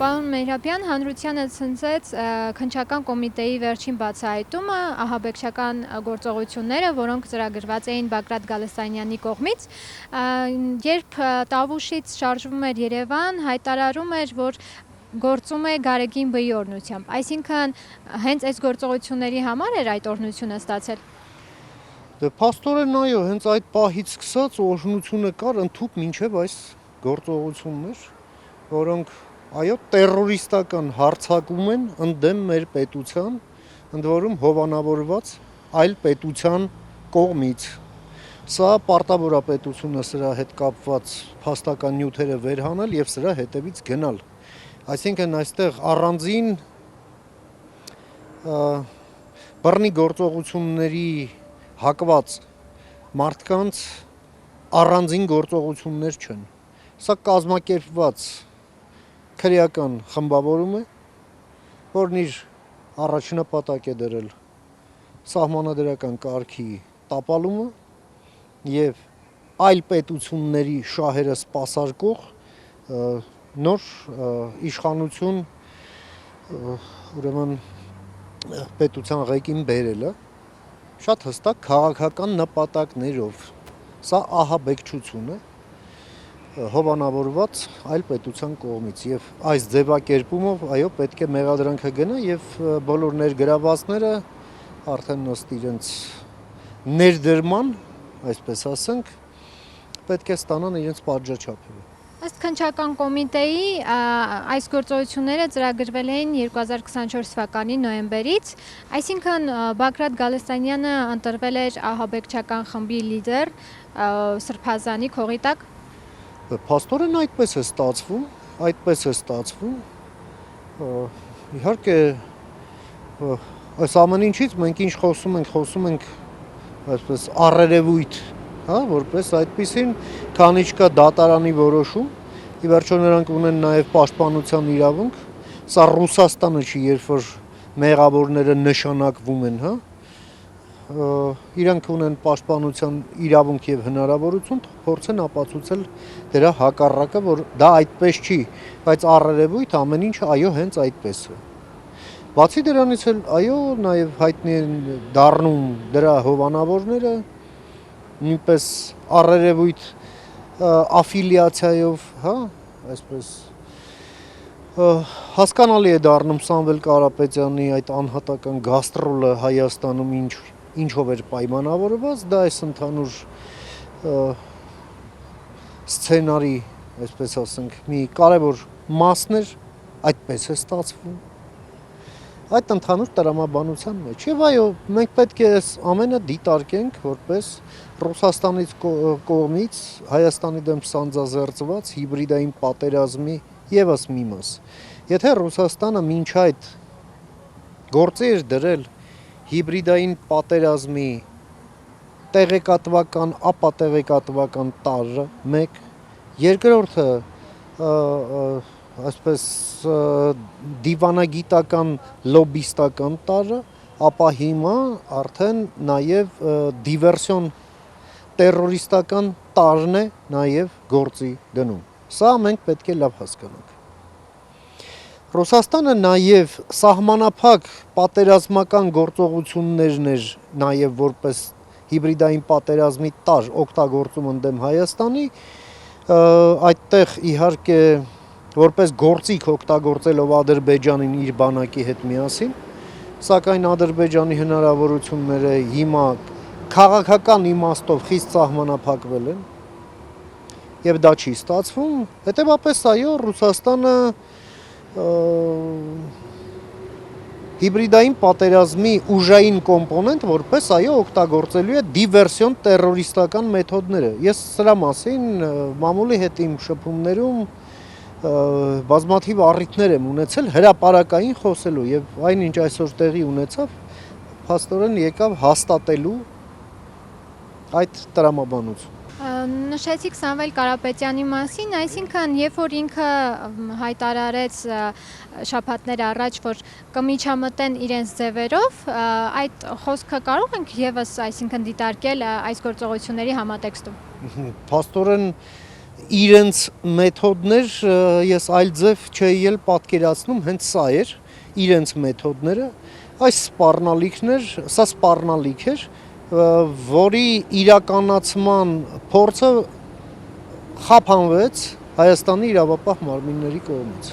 Պարոն Մեհրաբյան, հանրությանը ցնցեց քննչական կոմիտեի վերջին բացահայտումը, ահաբեկչական գործողությունները, որոնք ծրագրված էին Բագրատ Գալստանյանի կողմից, երբ Տավուշից շարժվում էր Երևան, հայտարարում էր, որ գործում է Գարեգին Բ-ի օրհնությամբ, այսինքն հենց այս գործողությունների համար էր այդ օրհնությունը ստացել։ Դե փաստորեն այո, հենց այդ պահից սկսած օրհնությունը կար ընդհուպ մինչև այս գործողություններ, որոնք այո, տերորիստական հարձակում են ընդդեմ մեր պետության, ընդ որում հովանավորված այլ պետության կողմից։ Սա պարտավոր է պետությունը սրա հետ կապված փաստական նյութերը վերհանել եւ սրա հետևից գնալ։ Այսինքն այստեղ առանձին բռնի գործողությունների հակված մարդկանց առանձին գործողություններ չեն։ Սա կազմակերպված քրեական խմբավորում է, որն իր առաջնապատակ է դրել սահմանադրական կարգի տապալումը եւ այլ պետությունների շահերը սպասարկող նոր իշխանություն ուրեմն պետության ղեկին բերելը շատ հստակ քաղաքական նպատակներով։ Սա ահաբեկչություն է հովանավորված այլ պետության կողմից եւ այս ձևակերպումով այո պետք է մեղադրանքը գնա եւ բոլոր ներգրավվածները արդեն ըստ իրենց ներդրման, այսպես ասենք, պետք է ստանան իրենց պատժաչափերը։ Ըստ քննչական կոմիտեի այս գործողությունները ծրագրվել էին 2024 թվականի նոյեմբերից, այսինքն Բագրատ Գալստանյանը ընտրվել էր ահաբեկչական խմբի լիդեր Սրբազանի քողի տակ։ Փաստորեն այդպես է ստացվում, իհարկե այս ամեն ինչից մենք ինչ խոսում ենք այսպես առերևույթ, հա, որպես այդպիսին, քանի չկա դատարանի որոշում, ի վերջո նրանք ունեն նաև պաշտպանության իրավունք, սա Ռուսաստանը չի, երբ որ մեղավորները նշանակվում են, հա, իրանք ունեն պաշտպանության իրավունք եւ հնարավորություն փորձեն ապացուցել դրա հակառակը, որ դա այդպես չի, բայց առերևույթ ամեն ինչը այո հենց այդպես է։ Բացի դրանից էլ այո նաեւ հայտնի են դառնում դրա հովանավորները նույնպես առերևույթ աֆիլիացիայով, հա, այսպես հասկանալի է դառնում Սամվել Կարապետյանի այդ անհատական գաստրոլը Հայաստանում ինչով էր պայմանավորված, դա այս ընդհանուր սցենարի, այսպես ասենք, մի կարևոր մասն էր, այդպես է ստացվում։ Այդ ընդհանուր տրամաբանության մեջ։ Եվ այո, մենք պետք է այս ամենը դիտարկենք որպես Ռուսաստանից կողմից Հայաստանի դեմ սանձազերծված հիբրիդային պատերազմի եւս մի մաս։ Եթե Ռուսաստանը մինչ այդ գործի էր դրել հիբրիդային պատերազմի տեղեկատվական, ապատեղեկատվական տարրը, մեկ, երկրորդը այսպես դիվանագիտական լոբիստական տարրը, ապա հիմա արդեն նաև դիվերսիոն տերորիստական տարրն է նաև գործի դնում։ Սա մենք պետք է լավ հասկանանք։ Ռուսաստանը նաև սահմանափակ պատերազմական գործողություններն էր նաև որպես հիբրիդային պատերազմի տարր օգտագործում ընդդեմ Հայաստանի, այդտեղ իհարկե որպես գործիք օգտագործելով Ադրբեջանին իր բանակի հետ միասին, սակայն Ադրբեջանի հնարավորությունները հիմա քաղաքական իմաստով խիստ սահմանափակվել են եւ դա չի ստացվում, հետեւաբար այո Ռուսաստանը հիբրիդային պատերազմի ուժային կոմպոնենտ որպես այո օգտագործելու է դիվերսիոն տերորիստական մեթոդները։ Ես սրա մասին մամուլի հետ իմ շփումներում բազմաթիվ առիթներ եմ ունեցել հրապարակային խոսելու եւ այնինչ այսօր տեղի ունեցավ, փաստորեն եկավ հաստատելու այդ տրամաբանությունը։ Նշեցիք Սամվել Կարապետյանի մասին, այսինքն երբ որ ինքը հայտարարեց շաբաթներ առաջ, որ կմիջամտեն իրենց ձևերով, այդ խոսքը կարող ենք եւս այսինքն դիտարկել այս գործողությունների համատեքստում։ Փաստորեն իրենց մեթոդներ ես այլ ձև չէի էլ պատկերացնում, հենց սա էր իրենց մեթոդները, այս սպառնալիքներ, սա սպառնալիք էր, որի իրականացման փորձը խափանվեց Հայաստանի իրավապահ մարմինների կողմից։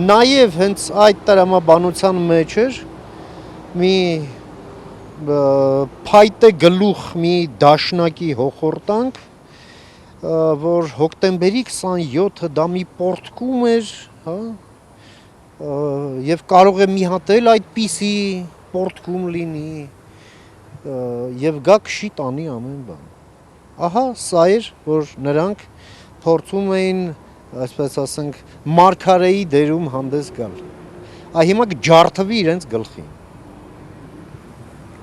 Նաև հենց այդ տրամաբանության մեջ էր մի փայտե գլուխ, մի դաշնակի հոխորտանք, որ հոկտեմբերի 27-ը դա մի պորտկում էր, հա, եւ կարող է մի հատ էլ այդպիսի պորտկում լինի, եւ գա քշի տանի ամեն բան։ Ահա սա էր, որ նրանք փորձում էին, այսպես ասենք, մարգարեի դերում հանդես գալ։ Հիմա կջարդվի իրենց գլխին։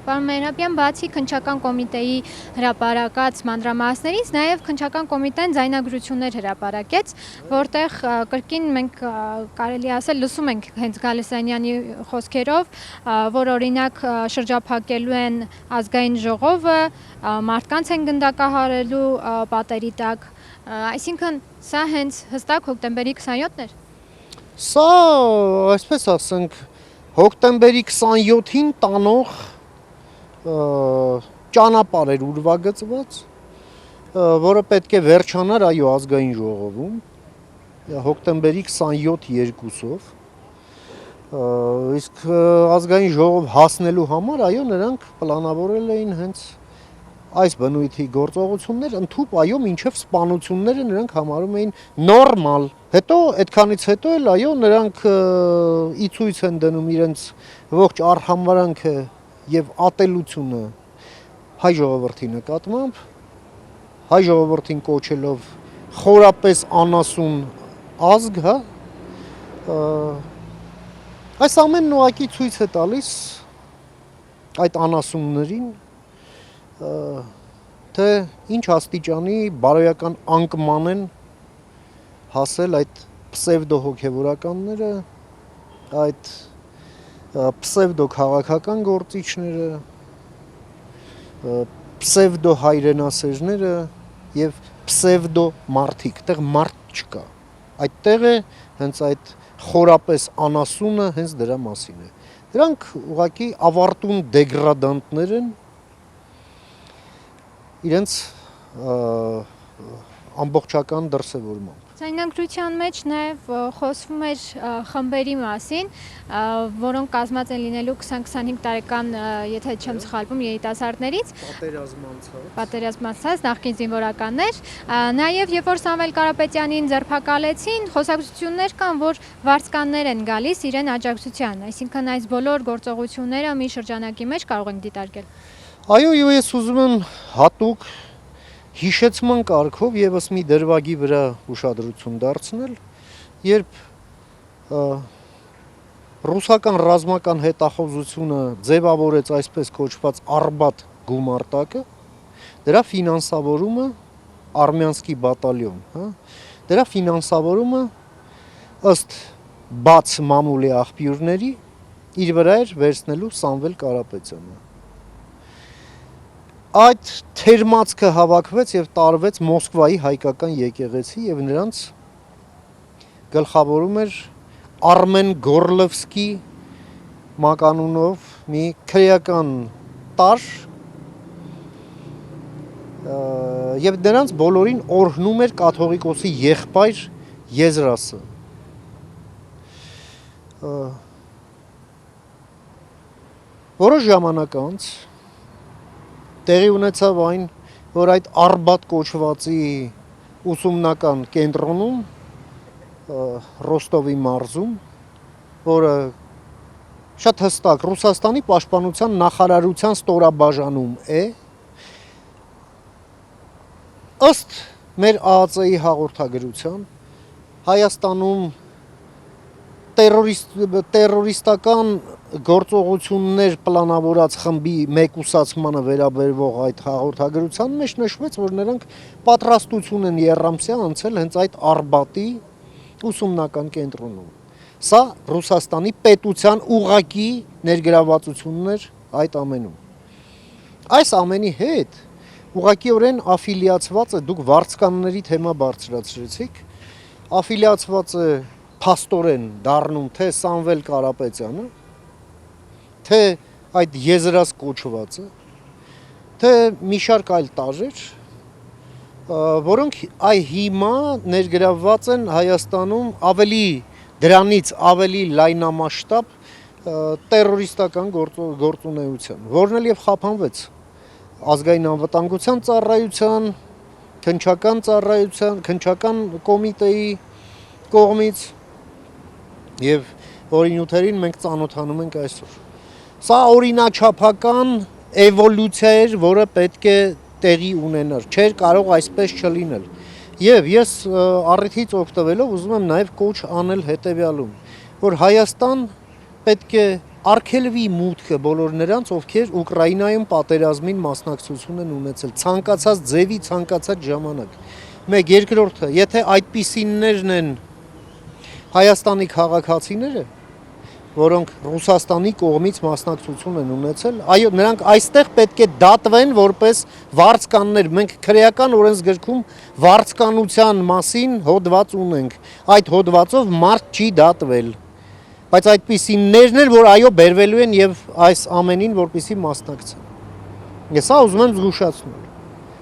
Պարոն Մենրապյան, բացի քննչական կոմիտեի հրապարակած մանրամասներից, նաև քննչական կոմիտեն ձայնագրություններ հրապարակեց, որտեղ կրկին մենք կարելի ասել լսում ենք հենց Գալստյանյանի խոսքերով, որ օրինակ շրջափակելու են ազգային ժողովը, մարդկանց են գնդակահարելու պատերի տակ, այսինքն սա հենց հստակ հոկտեմբերի 27-ն էր։ Սա, այսպես ասենք, հոկտեմբերի 27-ին տանող ճանապարհ էր ուրվագծված, որը պետք է վերջանար այո ազգային ժողովում հոկտեմբերի 27-2-ով, իսկ ազգային ժողով հասնելու համար այո նրանք պլանավորել էին հենց այս բնույթի գործողություններ, ընդհուպ այո մինչև սպանությունները նրանք համարում էին նորմալ։ Հետո այդքանից հետո էլ այո նրանք ի ցույց են դնում իրենց ողջ արհամարանքը եւ ատելությունը հայ ժողովրդի նկատմամբ, հայ ժողովրդին կոչելով խորապես անասուն ազգ, հա, այս ամենն ուղղակի ցույց է տալիս այդ անասուններին, թե ինչ աստիճանի բարոյական անկման են հասել այդ պսևդո հոգևորականները, այդ պսևդո քաղաքական գործիչները, պսևդո հայրենասերները եւ պսևդո մարդիկ, այդտեղ մարդ չկա։ Այդտեղ է հենց այդ խորապես անասունը հենց դրա մասին է։ Դրանք ուղղակի ավարտուն դեգրադանտներ են իրենց ամբողջական դրսևորմամբ։ Ձայնագրության մեջ նաև խոսվում էր խմբերի մասին, որոնք կազմած են լինելու 20-25 տարեկան, եթե չեմ սխալվում, երիտասարդներից, պատերազմացած նախկին զինվորականներ, նաև երբ որ Սամվել Կարապետյանին ձերբակալեցին, խոսակցություններ կան, որ վարձկաններ են գալիս իրեն աջակցության, այսինքն այս բոլոր գործողությունները մի շրջանակի մեջ կարող ենք դիտարկել։ Այո, ես ուզում եմ հատուկ հիշեցման կարգով եւս մի դրվագի վրա ուշադրություն դարձնել, երբ ռուսական ռազմական հետախուզությունը ձևավորեց այսպես կոչված Արբատ գումարտակը, դրա ֆինանսավորումը արմյանսկի բատալյոն, հա, դրա ֆինանսավորումը ըստ բաց մամուլի աղբյուրների իր վրա էր վերցնելու Սամվել Կարապետյանը։ Այդ թերմացքը հավաքվեց եւ տարվեց Մոսկվայի հայկական եկեղեցի եւ նրանց գլխավորում էր Արմեն Գորլովսկի մականունով մի քրեական տարր եւ նրանց բոլորին օրհնում էր կաթողիկոսի եղբայր Եզրասը։ Որոշ ժամանակ անց տեղի ունեցավ այն, որ այդ Արբատ կոչվածի ուսումնական կենտրոնում Ռոստովի մարզում, որը շատ հստակ Ռուսաստանի պաշտպանության նախարարության ստորաբաժանում է, ըստ մեր ԱԱԾ-ի հաղորդագրության Հայաստանում տերորիստական գործողություններ պլանավորած խմբի մեկուսացմանը վերաբերվող այդ հաղորդագրության մեջ նշվեց, որ նրանք պատրաստություն են եռամսյա անցել հենց այդ Արբատի ուսումնական կենտրոնում։ Սա Ռուսաստանի պետության ուղղակի ներգրավվածությունն էր այդ ամենում։ Այս ամենի հետ ուղղակիորեն աֆիլիացված է, դուք վարձկանների թեմա բարձրացրեցիք, աֆիլիացված է փաստորեն դառնում թե Սամվել Կարապետյանը, թե այդ եզրած կոչվածը, թե մի շարք այլ տարրեր, որոնք հիմա ներգրավված են Հայաստանում դրանից ավելի լայնամասշտաբ տերորիստական գործունեության, որն էլ եւ խափանվեց ազգային անվտանգության ծառայության, քննչական կոմիտեի կողմից եւ որի նյութերին մենք ծանոթանում ենք այսօր։ Սա օրինաչափական էվոլյուցիա էր, որը պետք է տեղի ունենար, չէր կարող այսպես չլինել։ Եվ ես առիթից օգտվելով ուզում եմ նաև կոչ անել հետևյալում, որ Հայաստան պետք է արգելվի մուտքը բոլոր նրանց, ովքեր Ուկրաինայում պատերազմին մասնակցություն են ունեցել, ցանկացած ձևի, ցանկացած ժամանակ։ Մեկ երկրորդը, եթե այդպիսիններն են Հայաստանի քաղաքացիները, որոնք Ռուսաստանի կողմից մասնակցություն են ունեցել, այո, նրանք այստեղ պետք է դատվեն որպես վարձկաններ։ Մենք քրեական օրենսգրքում վարձկանության մասին հոդված ունենք։ Այդ հոդվածով մարդ չի դատվել։ Բայց այդպիսիներն են, որ այո, բերվելու են եւ այս ամենին որպեսի մասնակցեն։ Ես սա ուզում եմ զգուշացնել։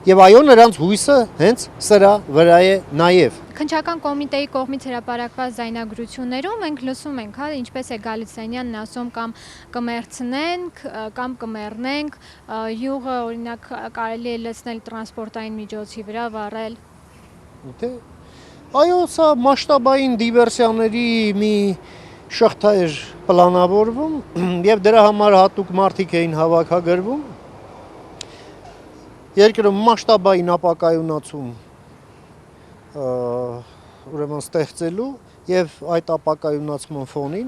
Եվ այո, նրանց հույսը հենց սրա վրա է նաև։ Քննչական կոմիտեի կողմից հրապարակված զայնագրություններում մենք լսում ենք, ինչպես է Գալստյանյանն ասում, կամ կմերցնենք, կամ կմեռնենք, յուղը օրինակ կարելի է լցնել տրանսպորտային միջոցի վրա, վառել։ Այո, սա մասշտաբային դիվերսիաների մի շղթա էր պլանավորվում եւ դրա համար հատուկ մարդիկ էին հավաքագրվում։ Երկրում մասշտաբային ապակայունացում ուրեմն ստեղծելու եւ այդ ապակայունացման ֆոնին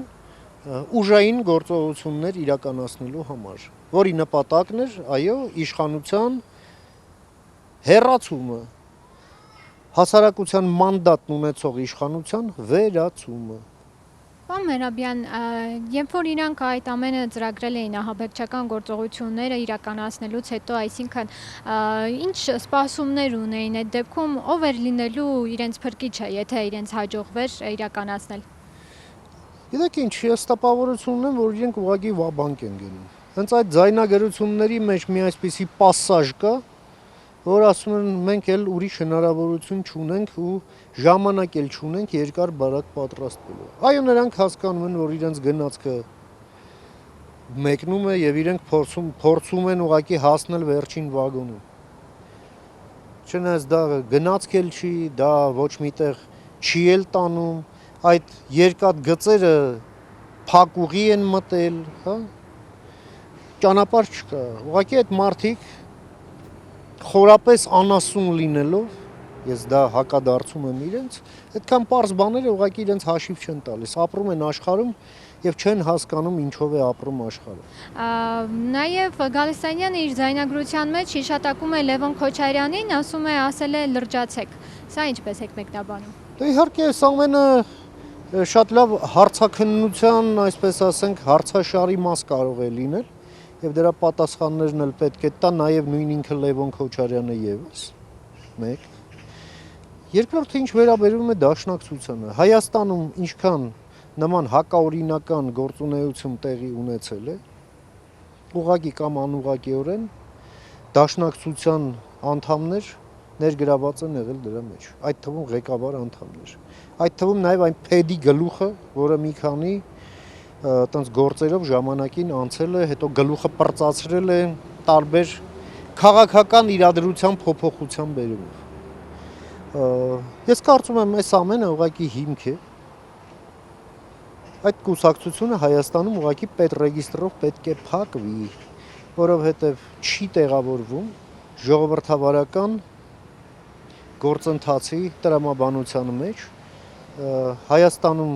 ուժային գործողություններ իրականացնելու համար, որի նպատակն էր, այո, իշխանության հեռացումը, հասարակության մանդատն ունեցող իշխանության վերացումը։ Պարոն Մերաբյան, երբ որ իրանք այդ ամենը ծրագրել էին ահաբեկչական գործողությունները իրականացնելուց հետո, այսինքն ինչ սպասումներ ունեին այդ դեպքում, ով էր լինելու իրենց փրկիչը, եթե իրենց հաջողվեր իրականացնել։ Գիտեք ինչ, ես տպավորություն ունեմ, որ իրենք ուղղակի վաբանկ են գնում։ Հենց այդ ձայնագրությունների մեջ մի այսպիսի պասաժ կա, որ ասում են մենք էլ ուրիշ հնարավորություն չունենք ու ժամանակ էլ չունենք երկար բարակ պատրաստվելու։ Այո, նրանք հասկանում են, որ իրենց գնացքը մեկնում է եւ իրենք փորձում են ուղղակի հասնել վերջին վագոնին։ Չնայած դա գնացք էլ չի, դա ոչ միտեղ չի էլ տանում, այդ երկաթ գծերը փակուղի են մտել, հա։ Ճանապարհ չկա։ Ուղղակի այդ մարդիկ խորապես անասուն լինելով, ես դա հակադարձում եմ իրենց, այդքան պարզ բաները ուղղակի իրենց հաշիվ չեն տալիս, ապրում են աշխարհում եւ չեն հասկանում ինչով է ապրում աշխարհը։ Նաեւ Գալստյանյանը իր ձայնագրության մեջ հիշատակում է Լևոն Քոչարյանին, ասում է, ասել է լրջացեք։ Սա ինչպես եք մեկնաբանում։ Դե իհարկե, այս ամենը շատ լավ հարցաքննության, այսպես ասենք, հարցաշարի մաս կարող է լինել։ Եվ դրա պատասխաններն էլ պետք է տա նաև նույն ինքը Լևոն Քոչարյանը եւս։ Մեկ։ Երկրորդը ինչ վերաբերում է դաշնակցությանը, Հայաստանում ինչքան նման հակաօրինական գործունեություն տեղի ունեցել է, ուղղակի կամ անուղղակիորեն դաշնակցության անդամներ ներգրաված են եղել դրա մեջ, այդ թվում ղեկավար անդամներ։ Այդ թվում նաև այն փեդի գլուխը, որը մի քանի տենց գործերով ժամանակին անցել է, հետո գլուխը պրծացրել է տարբեր քաղաքական իրադրության փոփոխության բերումով։ Ես կարծում եմ, այս ամենը ուղղակի հիմք է։ Այդ կուսակցությունը Հայաստանում ուղղակի պետռեգիստրով պետք է փակվի, որովհետև չի տեղավորվում ժողովրդավարական գործընթացի տրամաբանության մեջ։ Հայաստանում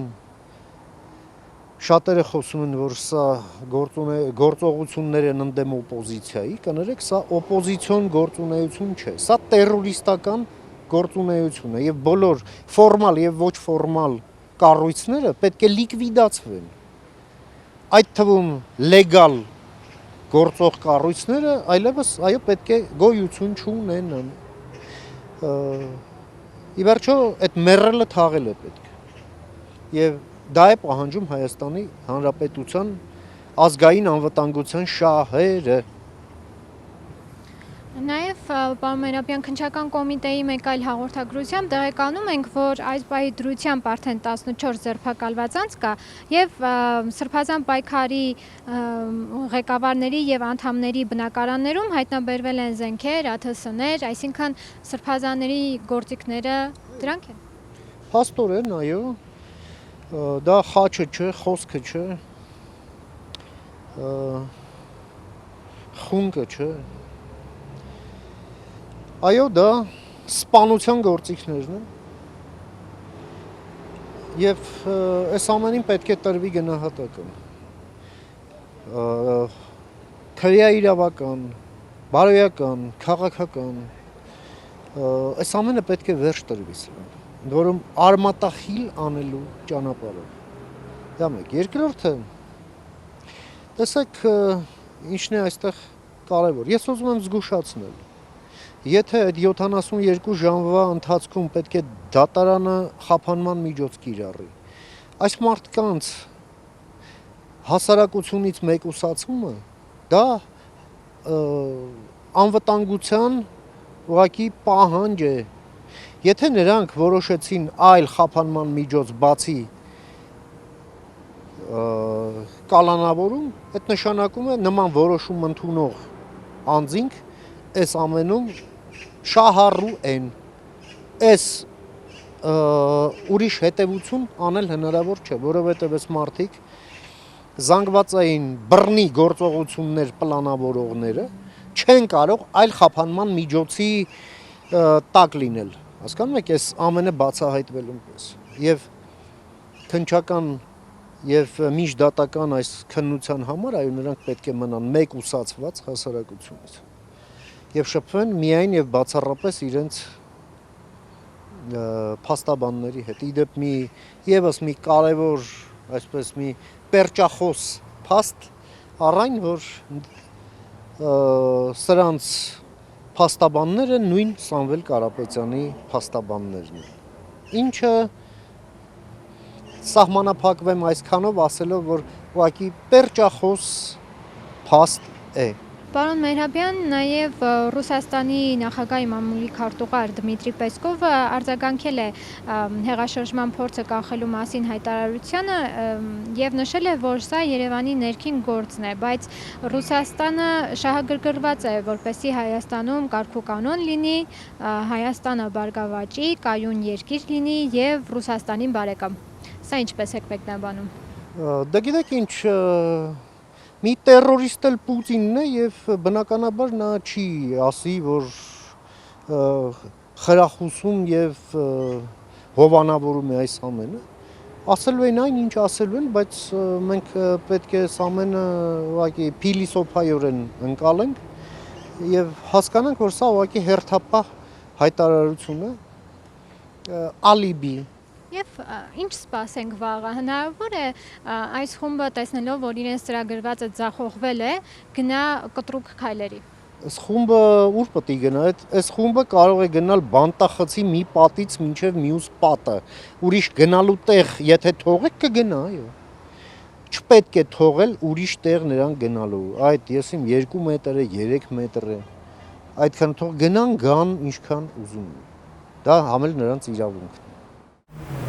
շատերը խոսում են, որ սա գործողություններ են ընդդեմ օպոզիցիայի, կներեք, սա օպոզիցիոն գործունեություն չէ, սա տերորիստական գործունեություն է եւ բոլոր ֆորմալ եւ ոչ ֆորմալ կառույցները պետք է լիկվիդացվեն։ Այդ թվում լեգալ գործող կառույցները այլևս այո պետք է գոյություն չունենան։ Ի վերջո այդ մեռելը թաղել է պետք։ Եվ դա է պահանջում Հայաստանի Հանրապետության ազգային անվտանգության շահերը։ Նաև պարոն Մենապյան, քննչական կոմիտեի մեկ այլ հաղորդագրությամբ տեղեկանում ենք, որ այս պահի դրությամբ արդեն 14 ձերբակալված անձ կա եւ Սրբազան պայքարի ղեկավարների եւ անդամների բնակարաններում հայտնաբերվել են զենքեր, ԱԹՍ-ներ, այսինքն սրբազանների գործիքները դրանք են։ Փաստորեն, այո, դա խաչը չէ, խոսքը չէ, խունկը չէ։ Այո, դա սպանության գործիքներն են եւ այս ամենին պետք է տրվի գնահատական։ Քրեաիրավական, բարոյական, քաղաքական այս ամենը պետք է վերջ տրվի սրան, ընդ որում արմատախիլ անելու ճանապարհով։ Դա մեկ։ Երկրորդը, տեսեք, ինչն է այստեղ կարևոր։ Ես ուզում եմ զգուշացնել, եթե այդ 72 ժամվա ընթացքում պետք է դատարանը խափանման միջոց կիրառի, այս մարդկանց հասարակությունից մեկուսացումը դա անվտանգության ուղղակի պահանջ է։ Եթե նրանք որոշեցին այլ խափանման միջոց բացի կալանավորում, այդ նշանակում է նման որոշում ընդունող անձինք այս ամենում շահառու են, այս ուրիշ հետևություն անել հնարավոր չէ, որովհետև այս մարդիկ զանգվածային բռնի գործողություններ պլանավորողները չեն կարող այլ խափանման միջոցի տակ լինել, հասկանում եք, այս ամենը բացահայտվելուն պես, եւ քննչական եւ միջդատական այս քննության համար այո նրանք պետք է մնան մեկուսացված հասարակությունից եւ շփվեն միայն եւ բացառապես իրենց փաստաբանների հետ։ Իդեպ եւս մի կարևոր, այսպես մի պերճախոս փաստ առայն, որ սրանց փաստաբանները նույն Սամվել Կարապետյանի փաստաբաններն են։ Ինչը սահմանափակվեմ այսքանով ասելով, որ ուղղակի պերճախոս փաստ է։ Պարոն Մենապյան, նաև Ռուսաստանի նախագահի մամուլի քարտուղար Դմիտրի Պեսկովը արձագանքել է հեղաշրջման փորձը կանխելու մասին հայտարարությանը եւ նշել է, որ սա Երևանի ներքին գործն է, բայց Ռուսաստանը շահագրգռված է, որպեսզի Հայաստանում կարգուկանոն լինի, Հայաստանը բարգավաճի, կայուն երկիր լինի եւ Ռուսաստանին բարեկամ։ Սա ինչպես եք մեկնաբանում։ Դա գիտեք ինչ, մի տերորիստ էլ Պուտինն է եւ բնականաբար նա չի ասի, որ խրախուսում եւ հովանավորում է այս ամենը։ Ասելու են այն, ինչ ասելու են, բայց մենք պետք է այս ամենը ուղղակի փիլիսոփայորեն ընկալենք եւ հասկանանք, որ սա ուղղակի հերթապահ հայտարարություն է, ալիբի։ Եվ ինչ սպասենք վաղը, հնարավոր է այս խումբը տեսնելով, որ իրենց ծրագրվածը ձախողվել է, գնա կտրուկ քայլերի։ Այս խումբը ուր պետք է գնա, այս խումբը կարող է գնալ բանտախցի մի պատից մինչև մյուս պատը, ուրիշ գնալու տեղ, եթե թողեք կգնա, այո։ Չպետք է թողել ուրիշ տեղ նրան գնալու, այդ ես իմ 2 մետր է, 3 մետր է, այդքան թող գնան, գան ինչքան ուզում են, դա համել նրանց իրավունքն է։